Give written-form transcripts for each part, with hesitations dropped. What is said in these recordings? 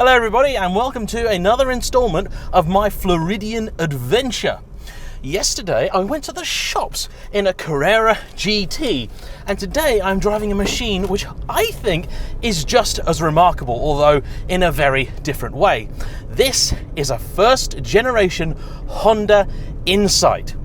Hello everybody and welcome to another installment of my Floridian adventure. Yesterday I went to the shops in a Carrera GT and today I'm driving a machine which I think is just as remarkable, although in a very different way. This is a first generation Honda Insight.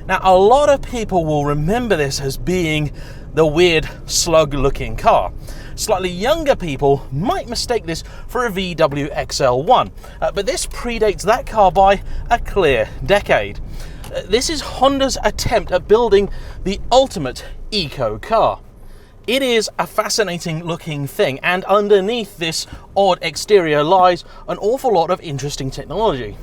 Now a lot of people will remember this as being the weird slug looking car. Slightly younger people might mistake this for a VW XL1, but this predates that car by a clear decade. This is Honda's attempt at building the ultimate eco car. It is a fascinating looking thing, and underneath this odd exterior lies an awful lot of interesting technology.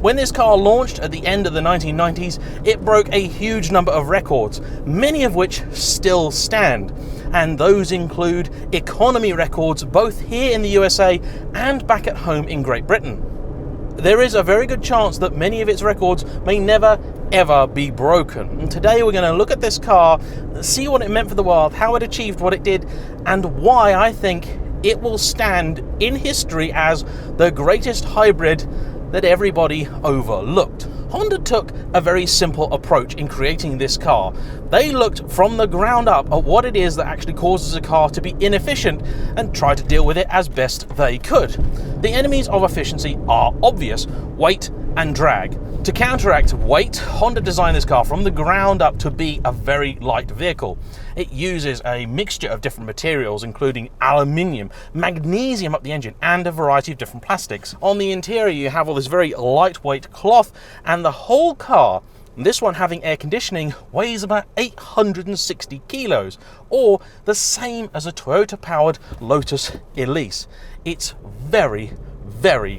When this car launched at the end of the 1990s, it broke a huge number of records, many of which still stand. And those include economy records both here in the USA and back at home in Great Britain. There is a very good chance that many of its records may never ever be broken. And today we're going to look at this car, see what it meant for the world, how it achieved what it did, and why I think it will stand in history as the greatest hybrid that everybody overlooked. Honda took a very simple approach in creating this car. They looked from the ground up at what it is that actually causes a car to be inefficient and tried to deal with it as best they could. The enemies of efficiency are obvious: weight and drag. To counteract weight, Honda designed this car from the ground up to be a very light vehicle. It uses a mixture of different materials, including aluminium, magnesium up the engine, and a variety of different plastics. On the interior, you have all this very lightweight cloth, and the whole car, this one having air conditioning, weighs about 860 kilos, or the same as a Toyota-powered Lotus Elise. It's very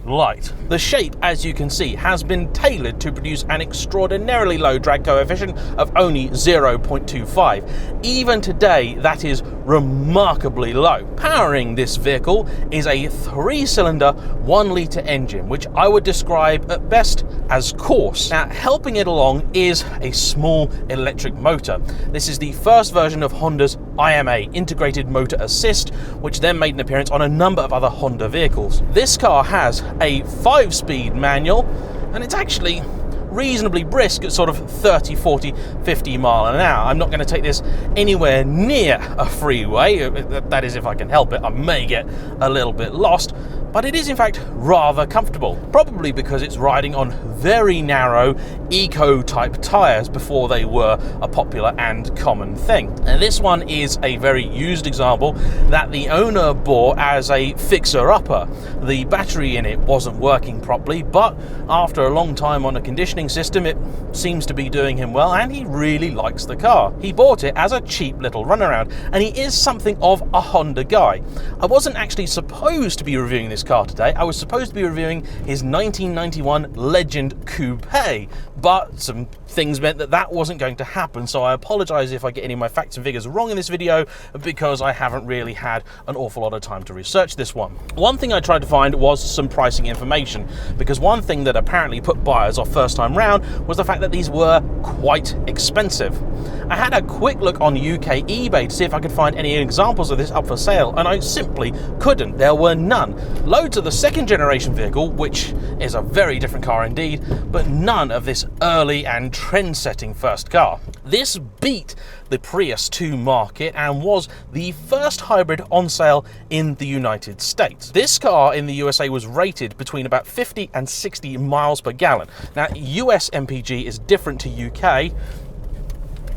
light. The shape, as you can see, has been tailored to produce an extraordinarily low drag coefficient of only 0.25. Even today, that is remarkably low. Powering this vehicle is a 3-cylinder 1-litre engine, which I would describe at best as coarse. Now, helping it along is a small electric motor. This is the first version of Honda's IMA, Integrated Motor Assist, which then made an appearance on a number of other Honda vehicles. This car has a 5-speed manual, and it's actually reasonably brisk at sort of 30, 40, 50 mile an hour. I'm not going to take this anywhere near a freeway, that is if I can help it. I may get a little bit lost, but it is in fact rather comfortable, probably because it's riding on very narrow eco-type tyres before they were a popular and common thing. And this one is a very used example that the owner bought as a fixer-upper. The battery in it wasn't working properly, but after a long time on a conditioning system, it seems to be doing him well, and he really likes the car. He bought it as a cheap little runaround, and he is something of a Honda guy. I wasn't actually supposed to be reviewing this car today. I was supposed to be reviewing his 1991 Legend Coupe, but some things meant that that wasn't going to happen, so I apologize if I get any of my facts and figures wrong in this video, because I haven't really had an awful lot of time to research this one. One thing I tried to find was some pricing information, because one thing that apparently put buyers off first time round was the fact that these were quite expensive. I had a quick look on UK eBay to see if I could find any examples of this up for sale, and I simply couldn't. There were none. Loads of the second generation vehicle, which is a very different car indeed, but none of this early and trend-setting first car. This beat the Prius to market and was the first hybrid on sale in the United States. This car in the USA was rated between about 50 and 60 miles per gallon. Now, US MPG is different to UK,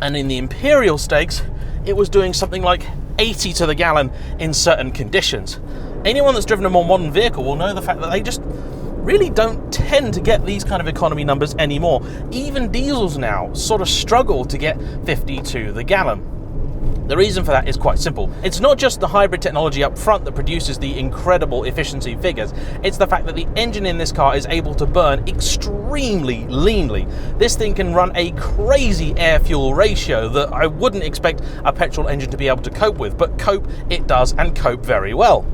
and in the Imperial stakes, it was doing something like 80 to the gallon in certain conditions. Anyone that's driven a more modern vehicle will know the fact that they just really don't tend to get these kind of economy numbers anymore. Even diesels now sort of struggle to get 50 to the gallon. The reason for that is quite simple. It's not just the hybrid technology up front that produces the incredible efficiency figures. It's the fact that the engine in this car is able to burn extremely leanly. This thing can run a crazy air-fuel ratio that I wouldn't expect a petrol engine to be able to cope with, but cope it does, and cope very well.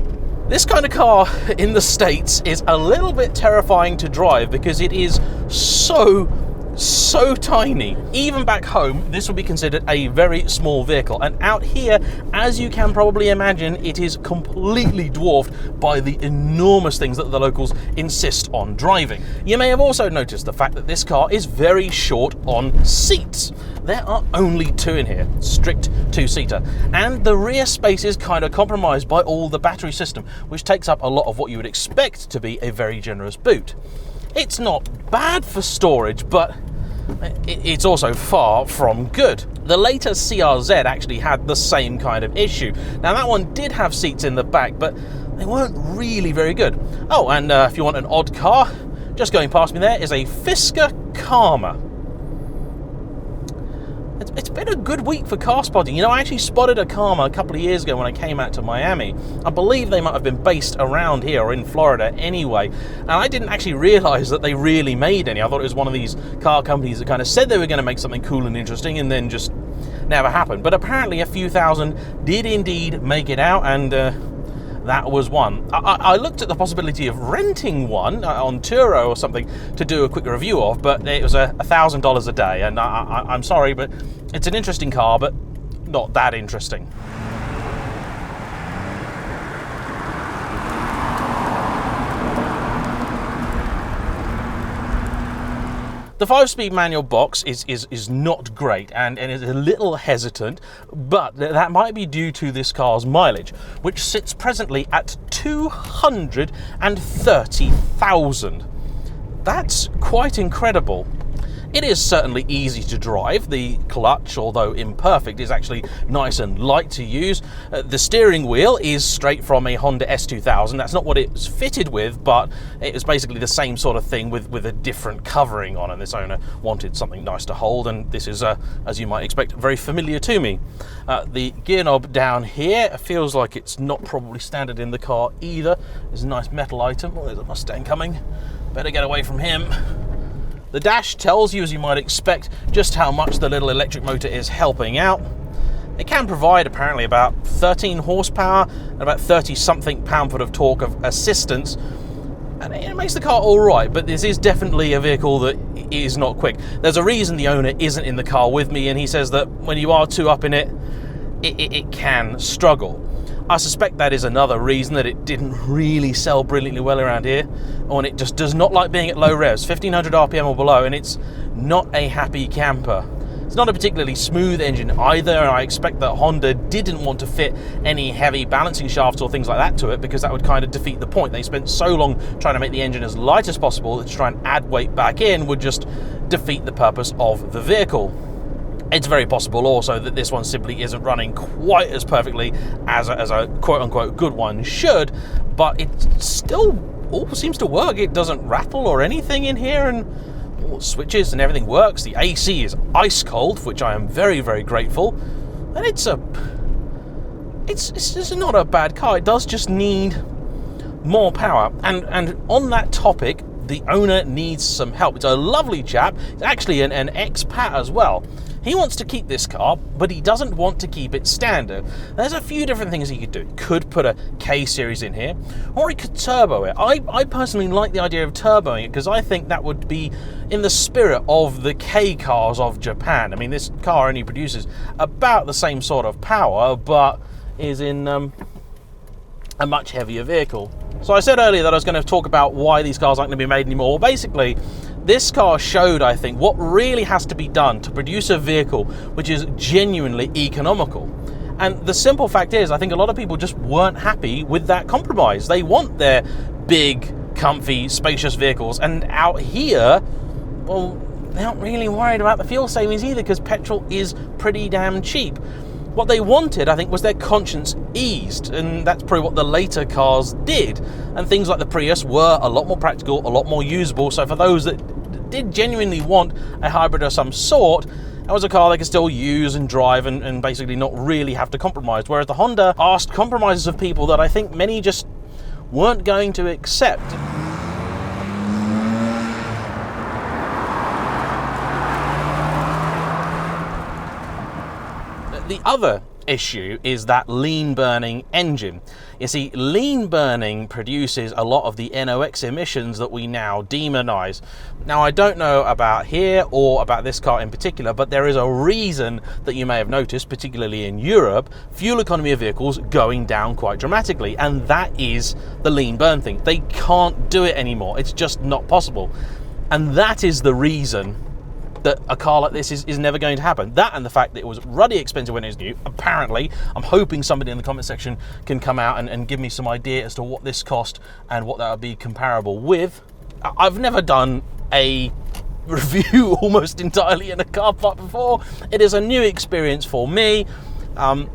This kind of car in the States is a little bit terrifying to drive because it is so so tiny. Even back home, this would be considered a very small vehicle, and out here, as you can probably imagine, it is completely dwarfed by the enormous things that the locals insist on driving. You may have also noticed the fact that this car is very short on seats. There are only 2 in here, strict 2-seater, and the rear space is kind of compromised by all the battery system, which takes up a lot of what you would expect to be a very generous boot. It's not bad for storage, but it's also far from good. The later CRZ actually had the same kind of issue. Now that one did have seats in the back, but they weren't really very good. Oh, and if you want an odd car, just going past me there is a Fisker Karma. It's been a good week for car spotting. You know, I actually spotted a Karma a couple of years ago when I came out to Miami. I believe they might have been based around here or in Florida anyway. And I didn't actually realise that they really made any. I thought it was one of these car companies that kind of said they were going to make something cool and interesting and then just never happened. But apparently a few thousand did indeed make it out, and that was one. I looked at the possibility of renting one on Turo or something to do a quick review of, but it was $1,000 a day, and I'm sorry, but it's an interesting car, but not that interesting. The 5-speed manual box is not great and is a little hesitant, but that might be due to this car's mileage, which sits presently at 230,000. That's quite incredible. It is certainly easy to drive. The clutch, although imperfect, is actually nice and light to use. The steering wheel is straight from a Honda S2000. That's not what it's fitted with, but it is basically the same sort of thing with a different covering on, and this owner wanted something nice to hold, and this is, as you might expect, very familiar to me. The gear knob down here feels like it's not probably standard in the car either. There's a nice metal item. Oh, there's a Mustang coming. Better get away from him. The dash tells you, as you might expect, just how much the little electric motor is helping out. It can provide apparently about 13 horsepower and about 30-something pound-foot of torque of assistance. And it makes the car all right, but this is definitely a vehicle that is not quick. There's a reason the owner isn't in the car with me, and he says that when you are too up in it, it can struggle. I suspect that is another reason that it didn't really sell brilliantly well around here, and it just does not like being at low revs, 1500 RPM or below, and it's not a happy camper. It's not a particularly smooth engine either, and I expect that Honda didn't want to fit any heavy balancing shafts or things like that to it, because that would kind of defeat the point. They spent so long trying to make the engine as light as possible that to try and add weight back in would just defeat the purpose of the vehicle. It's very possible also that this one simply isn't running quite as perfectly as a quote-unquote good one should, but it still all seems to work. It doesn't rattle or anything in here, and all the switches and everything works. The AC is ice cold, for which I am very, very grateful, and it's just not a bad car. It does just need more power, and on that topic, the owner needs some help. It's a lovely chap. It's actually an expat as well. He wants to keep this car, but he doesn't want to keep it standard. There's a few different things he could do. He could put a K-Series in here, or he could turbo it. I personally like the idea of turboing it, because I think that would be in the spirit of the K cars of Japan. I mean, this car only produces about the same sort of power, but is in a much heavier vehicle. So I said earlier that I was going to talk about why these cars aren't going to be made anymore. Well, basically, this car showed, I think, what really has to be done to produce a vehicle which is genuinely economical. And the simple fact is, I think a lot of people just weren't happy with that compromise. They want their big, comfy, spacious vehicles, and out here, well, they're not really worried about the fuel savings either, because petrol is pretty damn cheap. What they wanted, I think, was their conscience eased, and that's probably what the later cars did. And things like the Prius were a lot more practical, a lot more usable, so for those that did genuinely want a hybrid of some sort, that was a car they could still use and drive and basically not really have to compromise. Whereas the Honda asked compromises of people that I think many just weren't going to accept. The other issue is that lean burning engine. You see, lean burning produces a lot of the NOx emissions that we now demonize. Now, I don't know about here or about this car in particular, but there is a reason that you may have noticed, particularly in Europe, fuel economy of vehicles going down quite dramatically, and that is the lean burn thing. They can't do it anymore. It's just not possible. And that is the reason that a car like this is never going to happen. That and the fact that it was ruddy expensive when it was new, apparently. I'm hoping somebody in the comment section can come out and give me some idea as to what this cost and what that would be comparable with. I've never done a review almost entirely in a car park before. It is a new experience for me. But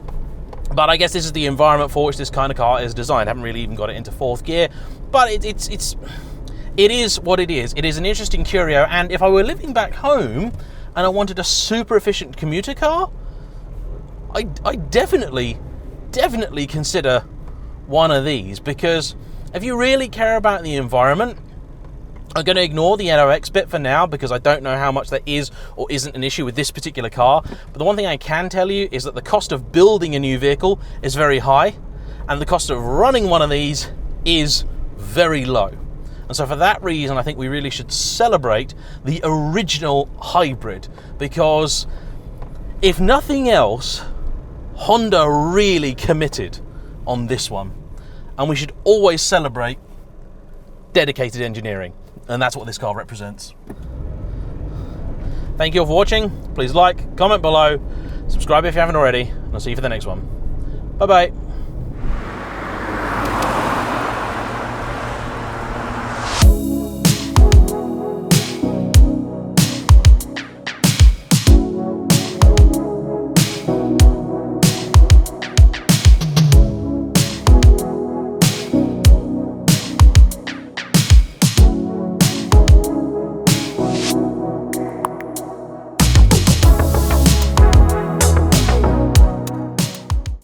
I guess this is the environment for which this kind of car is designed. I haven't really even got it into fourth gear, but it is what it is. It is an interesting curio, and if I were living back home and I wanted a super efficient commuter car, I definitely consider one of these, because if you really care about the environment, I'm going to ignore the NOx bit for now because I don't know how much that is or isn't an issue with this particular car. But the one thing I can tell you is that the cost of building a new vehicle is very high, and the cost of running one of these is very low. And so for that reason, I think we really should celebrate the original hybrid, because if nothing else, Honda really committed on this one. And we should always celebrate dedicated engineering. And that's what this car represents. Thank you all for watching. Please like, comment below, subscribe if you haven't already, and I'll see you for the next one. Bye-bye.